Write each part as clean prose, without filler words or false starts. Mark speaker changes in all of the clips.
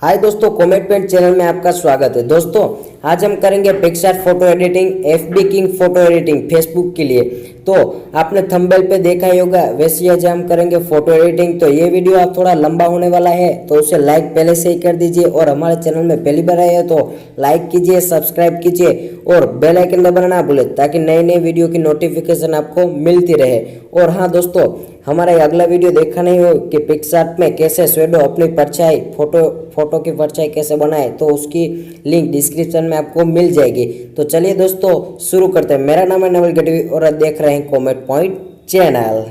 Speaker 1: हाय दोस्तों, comet paint channel में आपका स्वागत है। दोस्तों आज हम करेंगे PicsArt photo editing, FB king photo editing Facebook के लिए। तो आपने थंबनेल पे देखा ही होगा, वैसे आज हम करेंगे फोटो एडिटिंग। तो ये वीडियो आप थोड़ा लंबा होने वाला है, तो उसे लाइक पहले से ही कर दीजिए और हमारे चैनल में पहली बार आए हो तो लाइक कीजिए, सब्सक्राइब कीजिए और बेल आइकन दबाना ना भूलें ताकि नई नई वीडियो की नोटिफिकेशन आपको मिलती रहे। और हाँ दोस्तों, हमारा अगला वीडियो देखा नहीं हो कि पिक्सआर्ट में कैसे स्वेडो अपनी परछाई फोटो की परछाई कैसे बनाए, तो उसकी लिंक डिस्क्रिप्शन में आपको मिल जाएगी। तो चलिए दोस्तों शुरू करते हैं। मेरा नाम है नवल गढ़वी और आप देख रहे हैं comet point channel.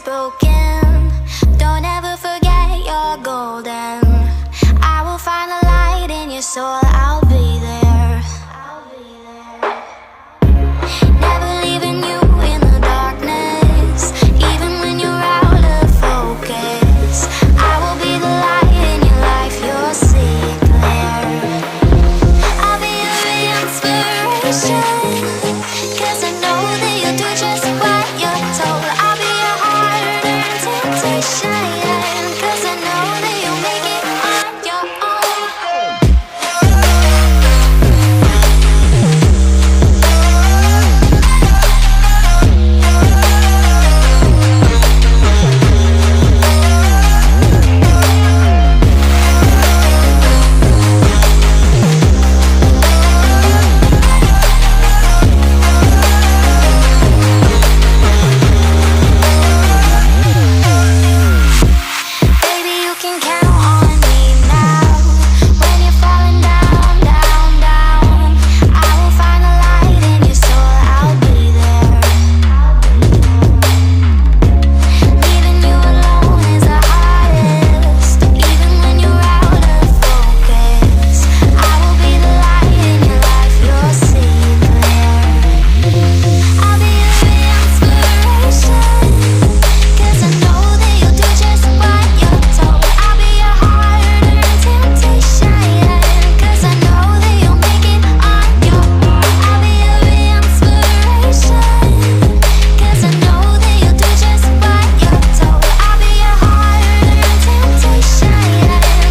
Speaker 2: Broken, don't ever forget you're golden. I will find the light in your soul, I'll be there. Never leaving you in the darkness, even when you're out of focus. I will be the light in your life, you'll see it clear. I'll be your inspiration, 'cause I know that you'll do just what you're told. I'll be your heart and temptation, 'cause I know that you'll make it on your own. Baby, you can count on me now. When you're falling down, down, down, I will find the light in your soul, I'll be there. Leaving you alone is the hardest, even when you're out of focus. I will be the light in your life, you'll see it clear. I'll be your inspiration, 'cause I know that you'll do just what you're told. I'll be your heart and temptation, 'cause I know that you'll make it on your own. I'll be your inspiration, 'cause I know that you'll do just what you're told. I'll be your heart and temptation,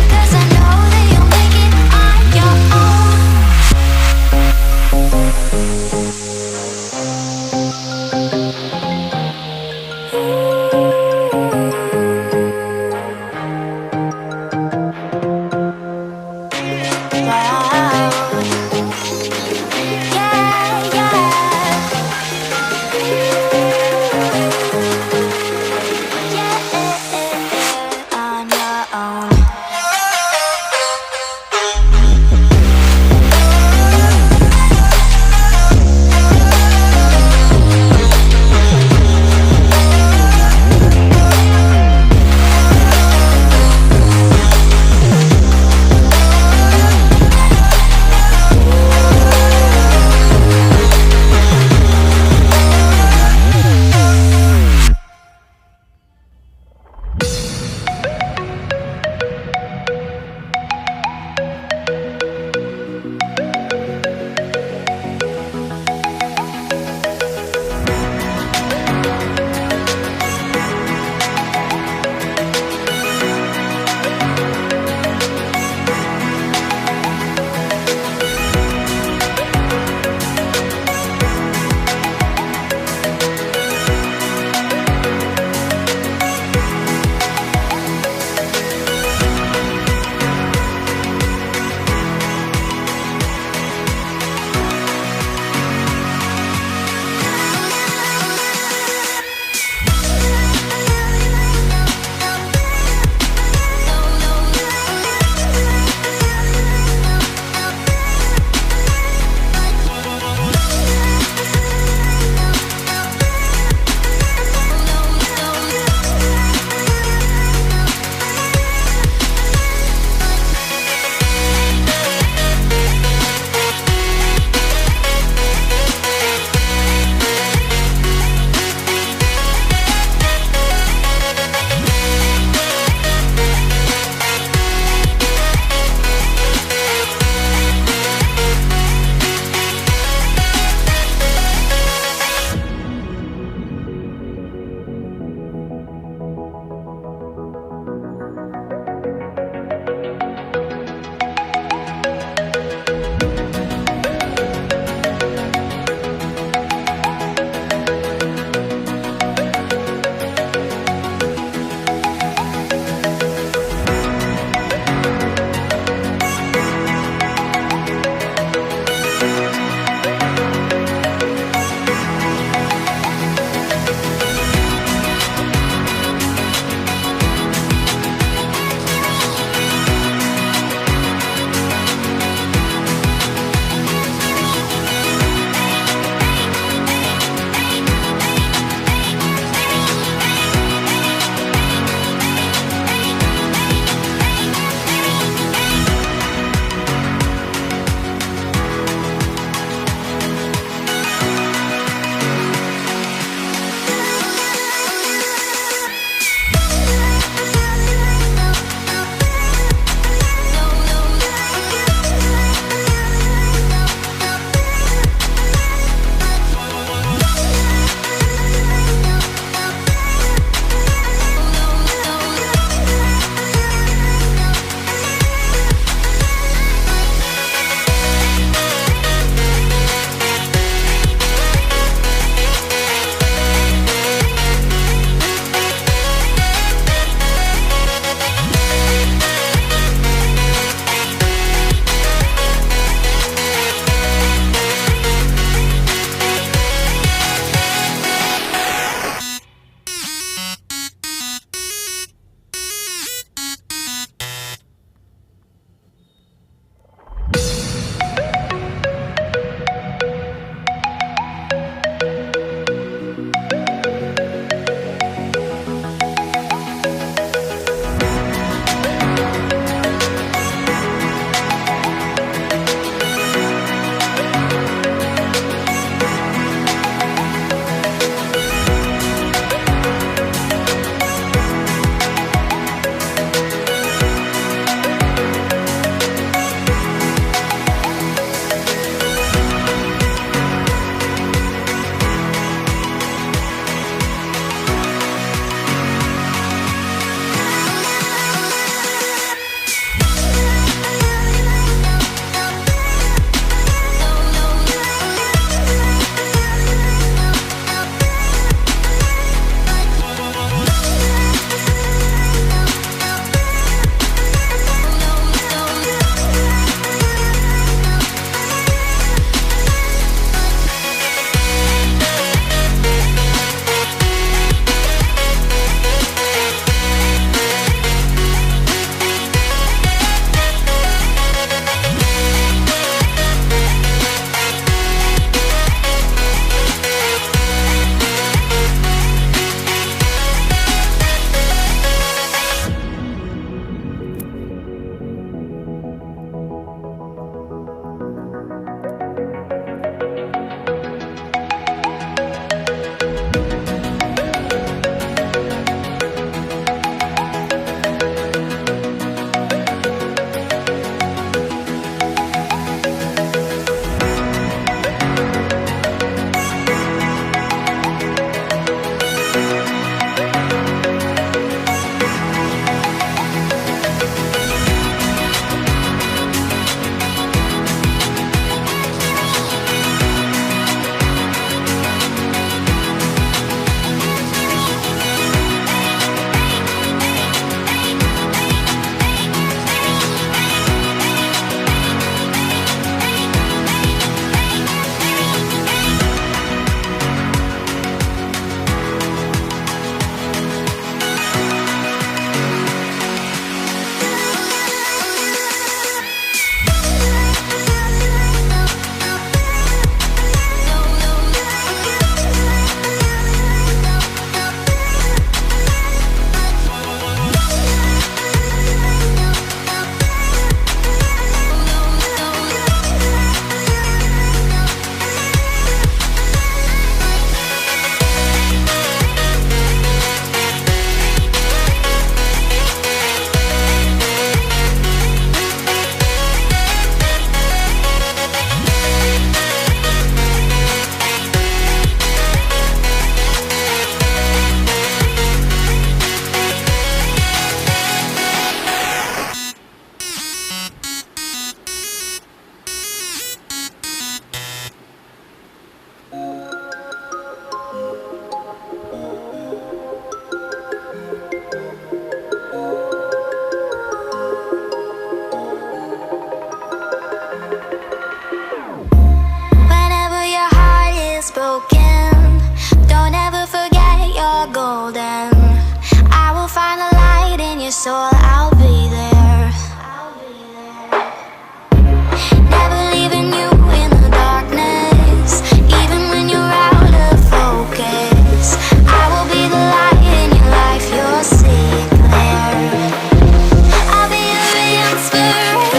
Speaker 2: 'cause I know that you'll make it on your own. Wow. Yeah, yeah. On your own.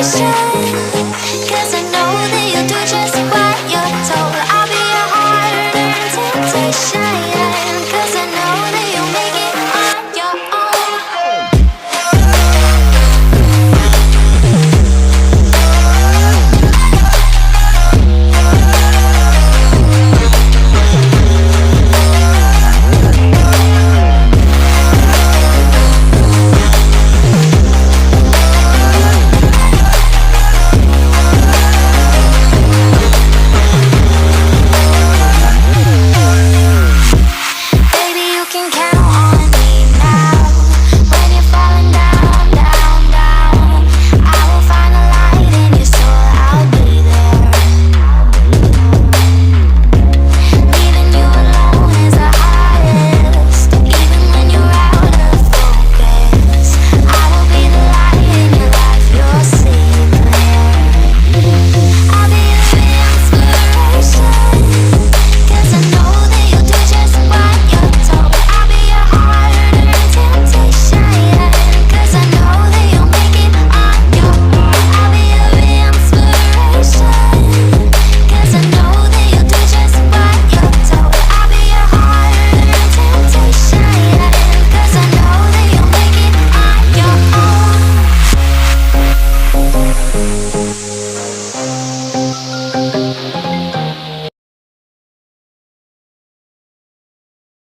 Speaker 2: strength.